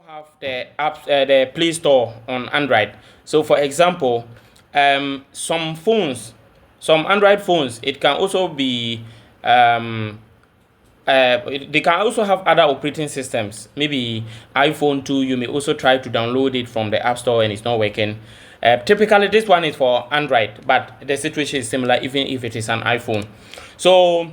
have the apps, the Play Store on Android. So, for example, some phones, some Android phones, it can also be they can also have other operating systems. Maybe iPhone 2, you may also try to download it from the App Store and it's not working. Typically, this one is for Android, but the situation is similar even if it is an iPhone. So,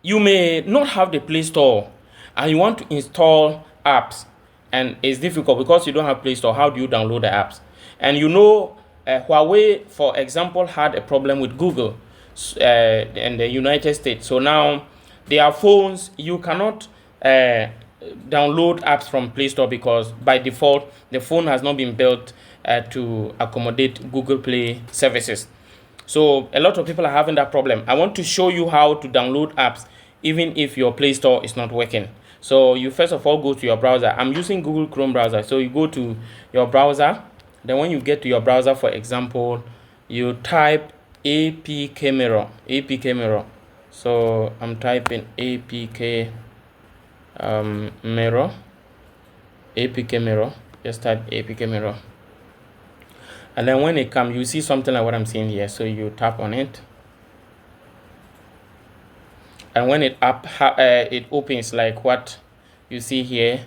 you may not have the Play Store and you want to install apps, and it's difficult because you don't have Play Store. How do you download the apps? And Huawei, for example, had a problem with Google in the United States. So now their phones, you cannot download apps from Play Store because by default the phone has not been built to accommodate Google Play services. So a lot of people are having that problem. I want to show you how to download apps even if your Play Store is not working. So you first of all go to your browser. I'm using Google Chrome browser. So you go to your browser. Then when you get to your browser, for example, you type APK Mirror. APK Mirror. So I'm typing APK Mirror. APK Mirror. Just type APK Mirror. And then when it comes, you see something like what I'm seeing here. So you tap on it. And when it opens like what you see here,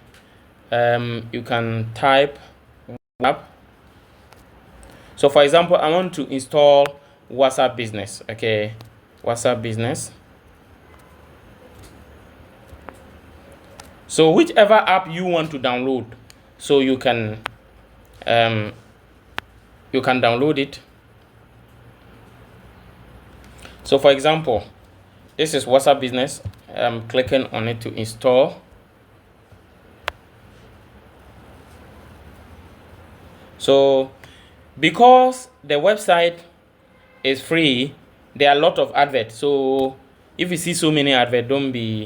you can type up. So for example, I want to install WhatsApp Business. Okay, WhatsApp Business. So whichever app you want to download, so you can download it. So for example, this is WhatsApp Business. I'm clicking on it to install. So because the website is free, there are a lot of adverts. So if you see so many adverts, don't be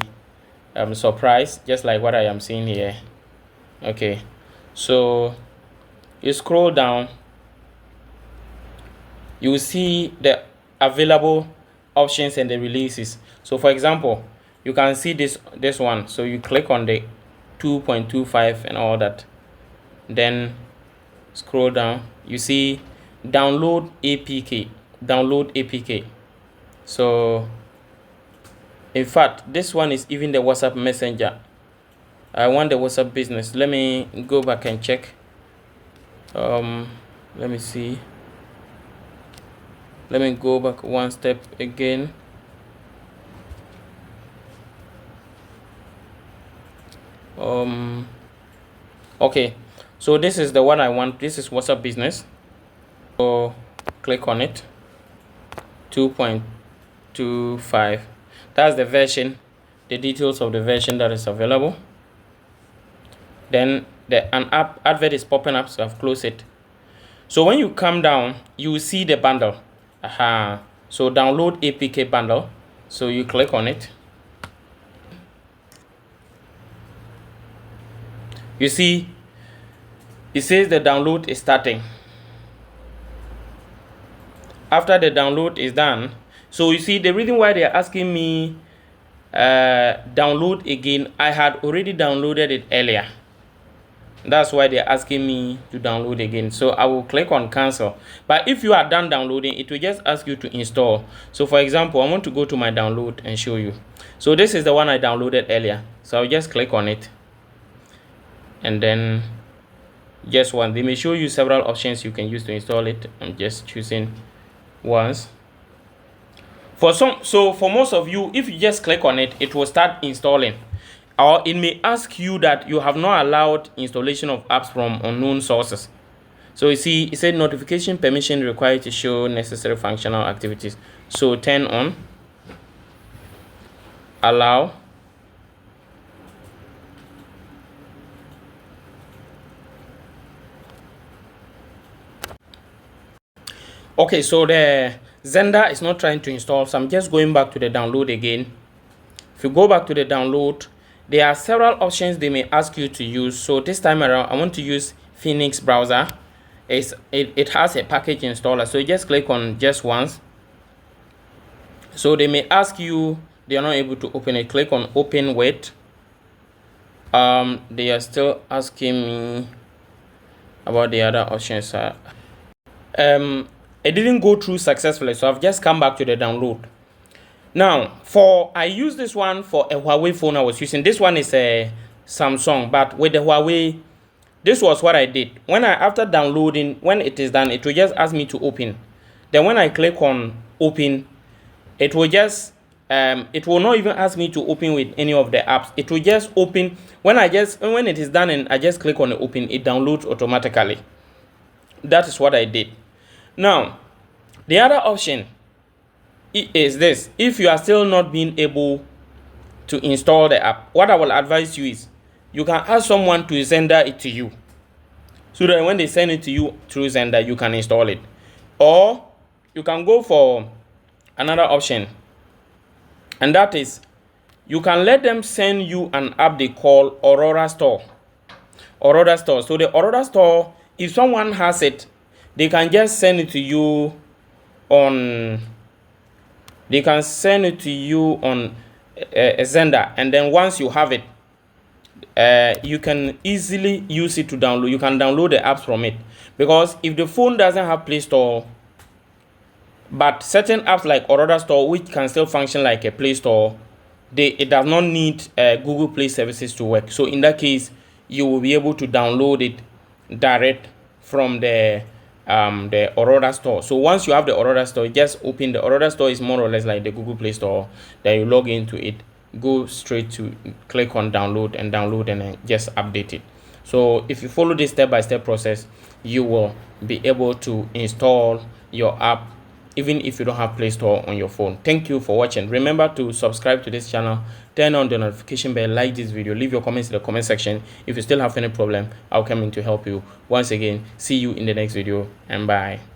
surprised, just like what I am seeing here. Okay, so you scroll down, you will see the available options and the releases. So for example, you can see this one. So you click on the 2.25 and all that, then scroll down, you see download APK. So in fact, this one is even the WhatsApp Messenger. I want the WhatsApp Business. Let me go back and check. Let me see. Let me go back one step again. Okay, so this is the one I want. This is WhatsApp Business. So click on it. 2.25. That's the version, the details of the version that is available. Then an advert is popping up, so I've closed it. So when you come down, you will see the bundle. So download APK bundle. So you click on it. You see, it says the download is starting. After the download is done, so you see the reason why they are asking me download again, I had already downloaded it earlier. That's why they're asking me to download again. So I will click on cancel. But if you are done downloading, it will just ask you to install. So for example, I want to go to my download and show you. So this is the one I downloaded earlier. So I'll just click on it. And then just one. They may show you several options you can use to install it. I'm just choosing once. For most of you, if you just click on it, it will start installing. Or it may ask you that you have not allowed installation of apps from unknown sources. So you see, it said notification permission required to show necessary functional activities. So turn on, allow. Okay, so the Xender is not trying to install, so I'm just going back to the download again. If you go back to the download, there are several options they may ask you to use. So this time around, I want to use Phoenix browser. It has a package installer, so you just click on just once. So they may ask you, they are not able to open it. Click on open with. They are still asking me about the other options. It didn't go through successfully, so I've just come back to the download. Now, I use this one for a Huawei phone I was using. This one is a Samsung, but with the Huawei, this was what I did. After downloading, when it is done, it will just ask me to open. Then when I click on open, it will just it will not even ask me to open with any of the apps. It will just open when it is done and I just click on the open, it downloads automatically. That is what I did. Now, the other option is this. If you are still not being able to install the app, what I will advise you is you can ask someone to send it to you, so that when they send it to you through Zender, you can install it. Or you can go for another option, and that is you can let them send you an app they call Aurora Store. Aurora Store. So the Aurora Store, if someone has it, they can just send it to you on. They can send it to you on a Zender, and then once you have it, you can easily use it to download. You can download the apps from it, because if the phone doesn't have Play Store, but certain apps like Aurora Store, which can still function like a Play Store, it does not need Google Play services to work. So in that case, you will be able to download it direct from the Aurora Store. So once you have the Aurora Store, just open the Aurora Store. Is more or less like the Google Play Store. Then you log into it, go straight to click on download and then just update it. So if you follow this step-by-step process, you will be able to install your app even if you don't have Play Store on your phone. Thank you for watching. Remember to subscribe to this channel, turn on the notification bell, like this video, leave your comments in the comment section. If you still have any problem, I'll come in to help you. Once again, see you in the next video, and bye.